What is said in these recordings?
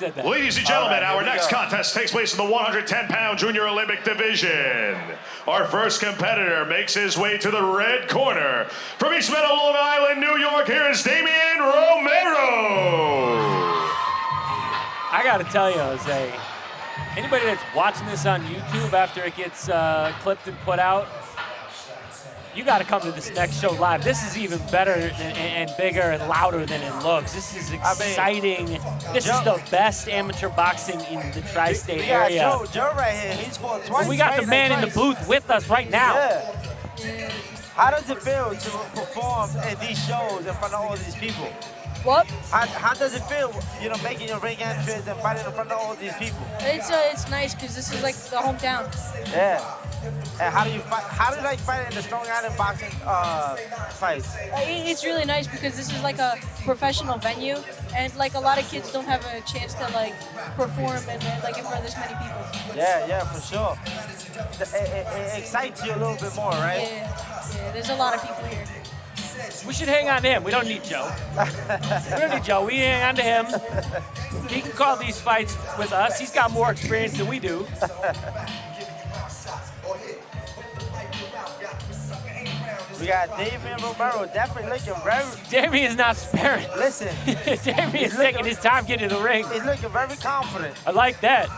said that. Ladies and gentlemen, our next contest takes place in the 110-pound Junior Olympic division. Our first competitor makes his way to the red corner. From East Meadow, Long Island, New York, here is Damian Romero. I got to tell you, Jose, anybody that's watching this on YouTube after it gets clipped and put out, you got to come to this next show live. This is even better and bigger and louder than it looks. This is exciting. This is the best amateur boxing in the tri-state area. Joe right here. He's fought twice. And we got the man in the booth with us right now. Yeah. How does it feel to perform in these shows in front of all these people? What? How does it feel, you know, making your ring entrance and fighting in front of all these people? It's nice because this is like the hometown. Yeah. And how do you fight? How do you like fighting in the Strong Island boxing fights? It's really nice because this is like a professional venue, and like a lot of kids don't have a chance to like perform and like in front of this many people. Yeah, for sure. It excites you a little bit more, right? Yeah, there's a lot of people here. We should hang on to him. We don't need Joe. We don't need Joe. We hang on to him. He can call these fights with us. He's got more experience than we do. We got Damian Romero, definitely looking very... Damian's not sparing. Listen. Damian's taking his time getting to the ring. He's looking very confident. I like that.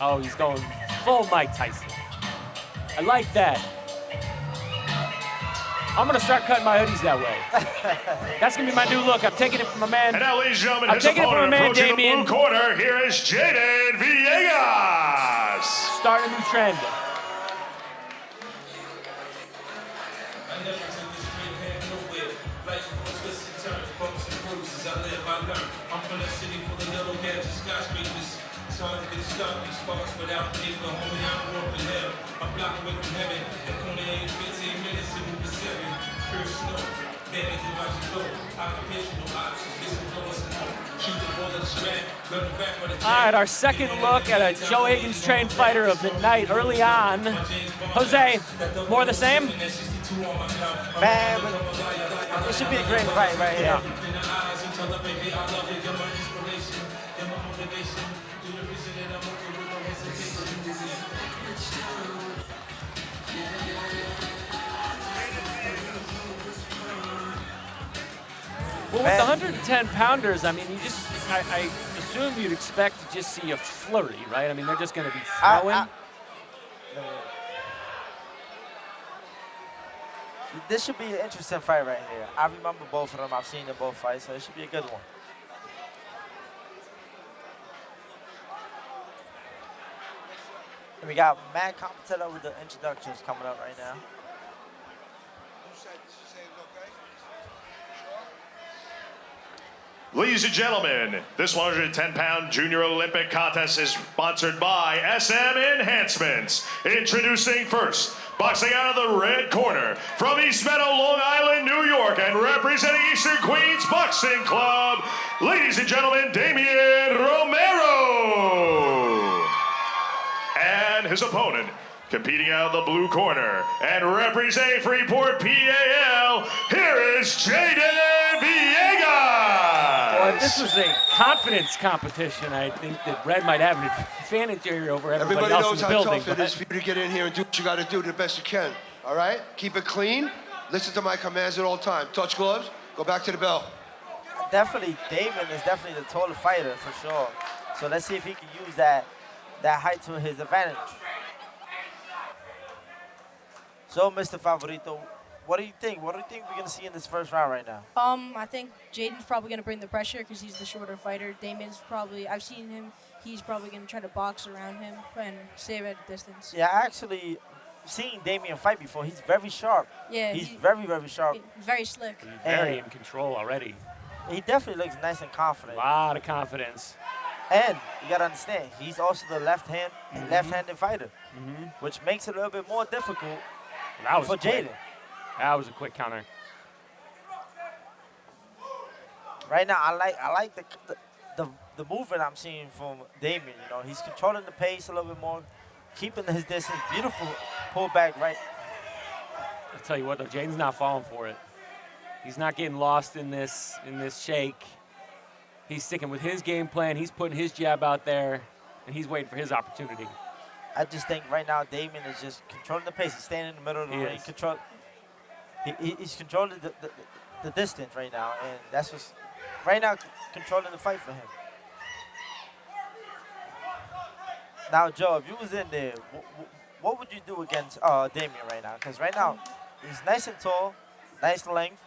Oh, he's going full Mike Tyson. I like that. I'm going to start cutting my hoodies that way. That's going to be my new look. I'm taking it from my man. And now, ladies and gentlemen, I'm his taking it from my opponent man, approaching Damian. the blue corner. Here is Jayden Villegas. Start a new trend. All right, our second look at a Joe Higgins trained fighter of the night early on. Jose, more of the same? Man, it should be a great fight right here. Yeah. Well, with the 110 pounders, I mean, I assume you'd expect to just see a flurry, right? I mean, they're just going to be throwing. This should be an interesting fight right here. I remember both of them. I've seen them both fight, so it should be a good one. And we got mad competitor with the introductions coming up right now. Ladies and gentlemen, this 110-pound Junior Olympic contest is sponsored by SM Enhancements. Introducing first, boxing out of the red corner, from East Meadow, Long Island, New York, and representing Eastern Queens Boxing Club, ladies and gentlemen, Damian Romero. And his opponent, competing out of the blue corner, and representing Freeport, PAL, here is Jayden Villegas. Well, if this was a confidence competition, I think that Red might have an advantage here over everybody else in the building. Everybody knows how tough it is for you to get in here and do what you got to do the best you can, all right? Keep it clean. Listen to my commands at all times. Touch gloves, go back to the bell. Definitely, Damian is definitely the taller fighter for sure. So let's see if he can use that height to his advantage. So, Mr. Favorito, what do you think? What do you think we're going to see in this first round right now? I think Jayden's probably going to bring the pressure because he's the shorter fighter. Damian's probably, I've seen him, he's probably going to try to box around him and save at a distance. Yeah, I actually seen Damian fight before. He's very sharp. Yeah. He's very, very sharp. Very slick. He's very in control already. He definitely looks nice and confident. A lot of confidence. And you got to understand, he's also the left-handed fighter, which makes it a little bit more difficult for Jayden. That was a quick counter. Right now, I like the movement I'm seeing from Damian. You know, he's controlling the pace a little bit more, keeping his distance. Beautiful pullback right. I'll tell you what, though, Jayden's not falling for it. He's not getting lost in this shake. He's sticking with his game plan. He's putting his jab out there, and he's waiting for his opportunity. I just think right now Damian is just controlling the pace. He's standing in the middle of the ring. He's controlling the distance right now, and that's what's right now controlling the fight for him. Now, Joe, if you was in there, what would you do against Damian right now? Because right now, he's nice and tall, nice length,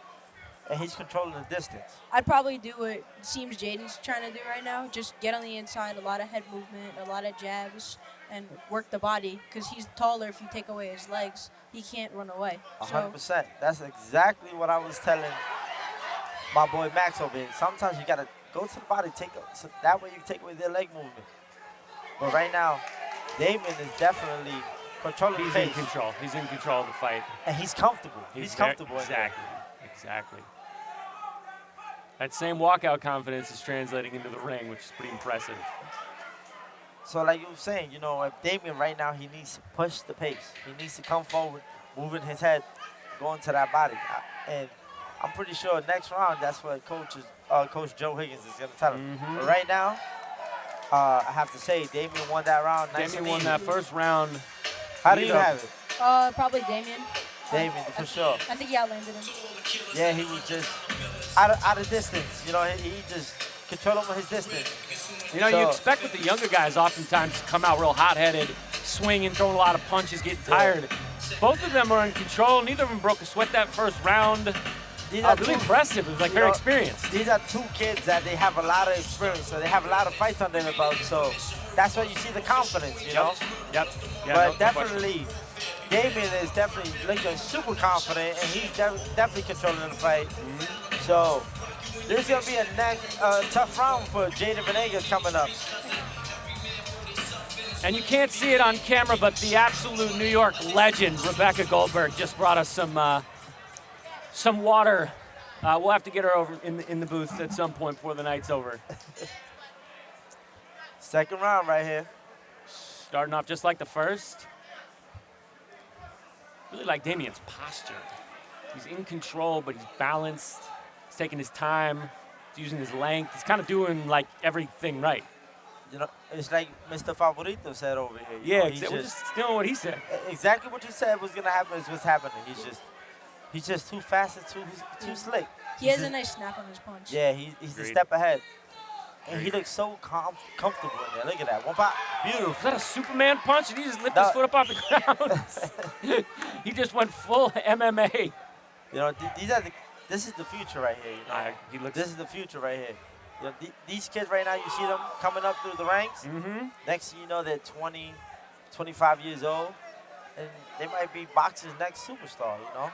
and he's controlling the distance. I'd probably do what it seems Jayden's trying to do right now. Just get on the inside, a lot of head movement, a lot of jabs, and work the body. Because he's taller, if you take away his legs, he can't run away. 100%. That's exactly what I was telling my boy Max over here. Sometimes you got to go to the body, so that way you take away their leg movement. But right now, Damian is definitely controlling the pace. He's in control. He's in control of the fight. And he's comfortable. He's comfortable. Exactly. That same walkout confidence is translating into the ring, which is pretty impressive. So like you were saying, you know, if Damian right now, he needs to push the pace. He needs to come forward, moving his head, going to that body. And I'm pretty sure next round, that's what Coach Joe Higgins is going to tell him. Mm-hmm. But right now, I have to say, Damian won that round. Damian won that first round. How do you have it? Probably Damian. Damian, for sure. I think he outlanded him. Yeah, he was just out of distance. You know, he just controlling his distance. You know, you expect with the younger guys oftentimes to come out real hot-headed, swinging, throwing a lot of punches, getting tired. Both of them are in control. Neither of them broke a sweat that first round. Really impressive. It was like very experienced. These are two kids that they have a lot of experience, so they have a lot of fights under their belt. So that's why you see the confidence, you know? Yep. Yeah, but definitely, Damian is definitely looking super confident, and he's definitely controlling the fight. Mm-hmm. So this is going to be a tough round for Jayden Villegas coming up. And you can't see it on camera, but the absolute New York legend, Rebecca Goldberg, just brought us some water. We'll have to get her over in the booth at some point before the night's over. Second round right here. Starting off just like the first. Really like Damian's posture. He's in control, but he's balanced. He's taking his time. He's using his length. He's kind of doing like everything right. You know, it's like Mr. Favorito said over here. Yeah, we're just stealing what he said. Exactly what you said was gonna happen is what's happening. He's just too fast and too slick. He has a nice snap on his punch. Yeah, he's a step ahead. And he looks so comfortable in there. Look at that. One pop. Beautiful. Is that a Superman punch? And he just lifted his foot up off the ground? He just went full MMA. You know, this is the future right here. You know? This is the future right here. You know, these kids right now, you see them coming up through the ranks. Mm-hmm. Next thing you know, they're 20, 25 years old. And they might be boxing's next superstar, you know?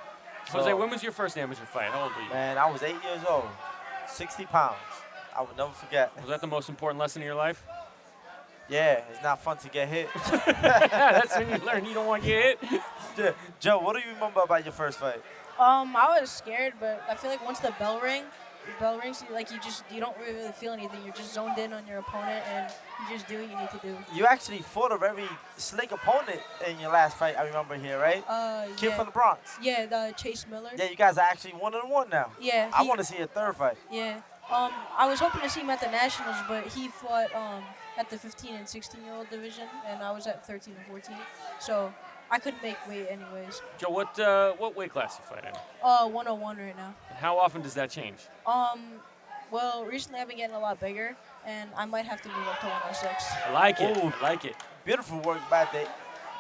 Jose, when was your first amateur fight? How old were you? Man, I was 8 years old, 60 pounds. I would never forget. Was that the most important lesson in your life? Yeah, it's not fun to get hit. That's when you learn you don't want to get hit. Joe, what do you remember about your first fight? I was scared, but I feel like once the bell rings, like you don't really feel anything. You're just zoned in on your opponent, and you just do what you need to do. You actually fought a very slick opponent in your last fight, I remember here, right? Kid from the Bronx. Yeah, the Chase Miller. Yeah, you guys are actually 1-1 now. Yeah. I want to see a third fight. Yeah. I was hoping to see him at the Nationals, but he fought at the 15 and 16-year-old division, and I was at 13 and 14. So I couldn't make weight anyways. Joe, what weight class you fight in? 101 right now. And how often does that change? Well, recently I've been getting a lot bigger, and I might have to move up to 106. I like it. Ooh. I like it. Beautiful work by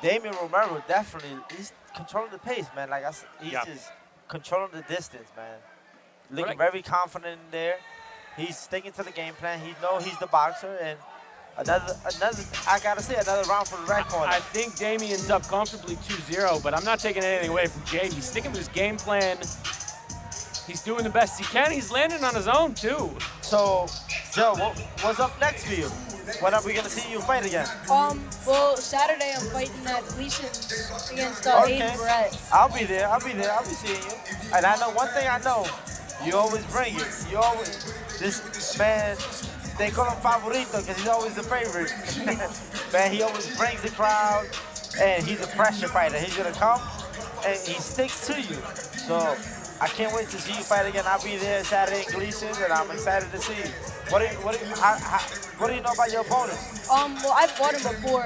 Damian Romero. Definitely, he's controlling the pace, man. Like I said, he's just controlling the distance, man. Looking very confident in there. He's sticking to the game plan. He knows he's the boxer, and another. I gotta say, another round for the red corner. I think Damian's up comfortably 2-0, but I'm not taking anything away from Jayden. He's sticking with his game plan. He's doing the best he can. He's landing on his own too. So, Joe, what's up next for you? When are we gonna see you fight again? Well, Saturday I'm fighting at Gleason's against Aiden Barrett. I'll be there. I'll be seeing you. And I know one thing. I know. You always bring it. You always, this man, they call him Favorito because he's always the favorite. Man, he always brings the crowd, and he's a pressure fighter. He's gonna come and he sticks to you. So I can't wait to see you fight again. I'll be there Saturday in Gleason, and I'm excited to see you. What do you know about your opponent? Well, I fought him before.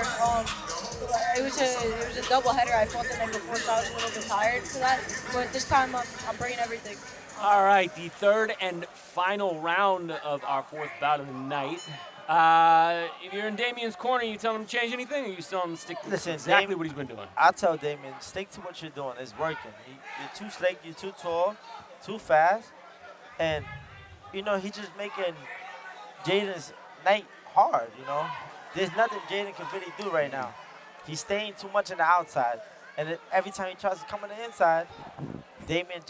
It was a doubleheader. I fought the night before, so I was a little bit tired for that. But this time, I'm bringing everything. All right, the third and final round of our fourth bout of the night. If you're in Damian's corner, you tell him to change anything, or you tell him to stick to exactly what he's been doing? I tell Damian, stick to what you're doing. It's working. You're too slick, you're too tall, too fast, and you know he's just making Jayden's night hard. You know, there's nothing Jayden can really do right now. He's staying too much on the outside, and every time he tries to come on the inside, Damian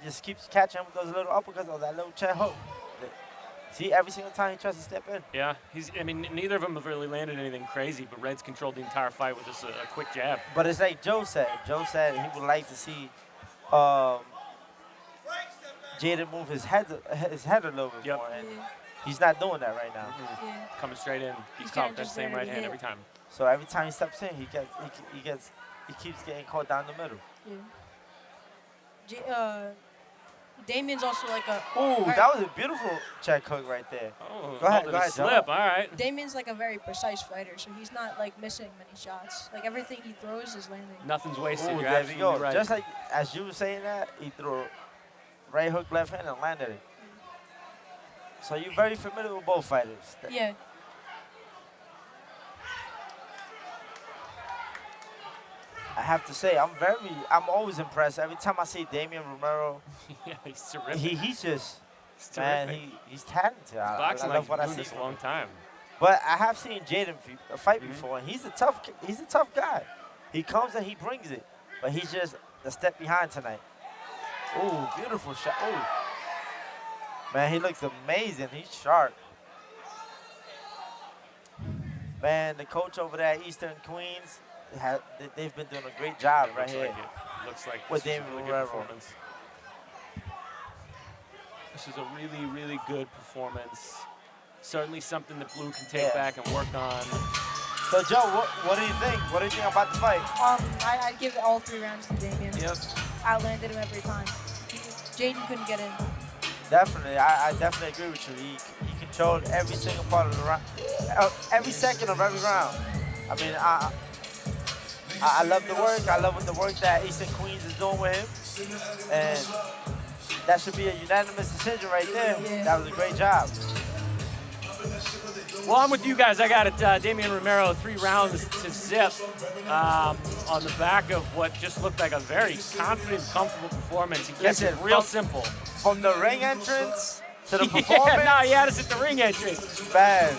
just keeps catching him with those little uppercuts or that little chair hook. See, every single time he tries to step in. Yeah, I mean, neither of them have really landed anything crazy, but Red's controlled the entire fight with just a quick jab. But it's like Joe said. Joe said he would like to see Jayden move his head a little bit more, and he's not doing that right now. Yeah. Coming straight in, he's He's caught kinda with that just same there to right be hand hit. every time. So every time he steps in, he keeps getting caught down the middle. Yeah. Damian's also like a. Ooh, that was a beautiful check hook right there. Oh, Go ahead, the Joe. slip, all right. Damian's like a very precise fighter, so he's not like missing many shots. Like everything he throws is landing. Nothing's wasted, Ooh, you're there we absolutely go. right. Just like as you were saying that, he threw right hook, left hand, and landed it. So you're very familiar with both fighters. Yeah. I have to say, I'm always impressed. Every time I see Damian Romero, Yeah, he's terrific. he's just, He's man, terrific. he's talented. I Boxing love what I doing see this a from long him. time. But I have seen Jayden fight before, and he's a tough guy. He comes and he brings it, but he's just a step behind tonight. Ooh, beautiful shot. Ooh. Man, he looks amazing. He's sharp. Man, the coach over there at Eastern Queens, they've been doing a great job right here. Looks like With this is a Damian really good Romero. performance. This is a really, really good performance. Certainly something that Blue can take back and work on. So, Joe, what do you think? What do you think about the fight? I'd give all 3 rounds to Damian. Yep. I landed him every time. Jayden couldn't get in. Definitely, I definitely agree with you. He controlled every single part of the round, every second of every round. I mean, I love the work. I love the work that Eastern Queens is doing with him, and that should be a unanimous decision right there. Yeah. That was a great job. Well, I'm with you guys. I got it. Damian Romero, 3 rounds to zip on the back of what just looked like a very confident, comfortable performance. He kept it real simple. From the ring entrance to the Yeah, performance. no, he had us at the ring entrance. Man,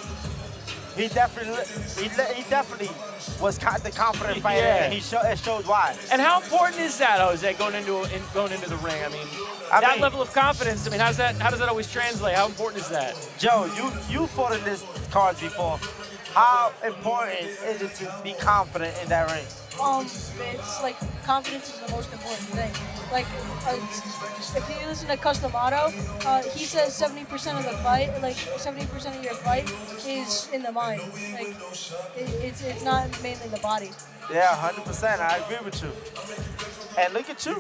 he definitely was the confident fighter, and it showed why. And how important is that, Jose, going into the ring? I mean, that level of confidence. I mean, how does that always translate? How important is that? Joe, you fought in this cards before. How important is it to be confident in that ring? It's like confidence is the most important thing. Like, if you listen to Customato, he says 70% of the fight, like 70% of your fight is in the mind. Like, it's not mainly the body. Yeah, 100%. I agree with you. And look at you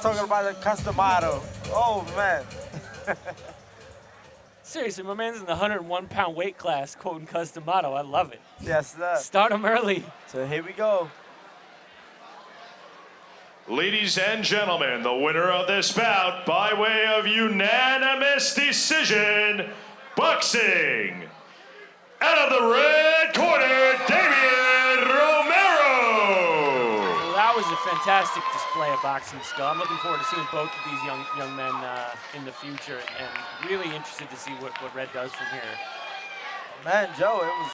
talking about the Customato. Oh man. Seriously, my man's in the 101-pound weight class, quoting Customato. I love it. Yes, sir. Start him early. So here we go. Ladies and gentlemen, the winner of this bout by way of unanimous decision, boxing. Out of the red corner, Damian Romero. Well, that was a fantastic display of boxing skill. I'm looking forward to seeing both of these young men in the future, and really interested to see what Red does from here. Man, Joe, it was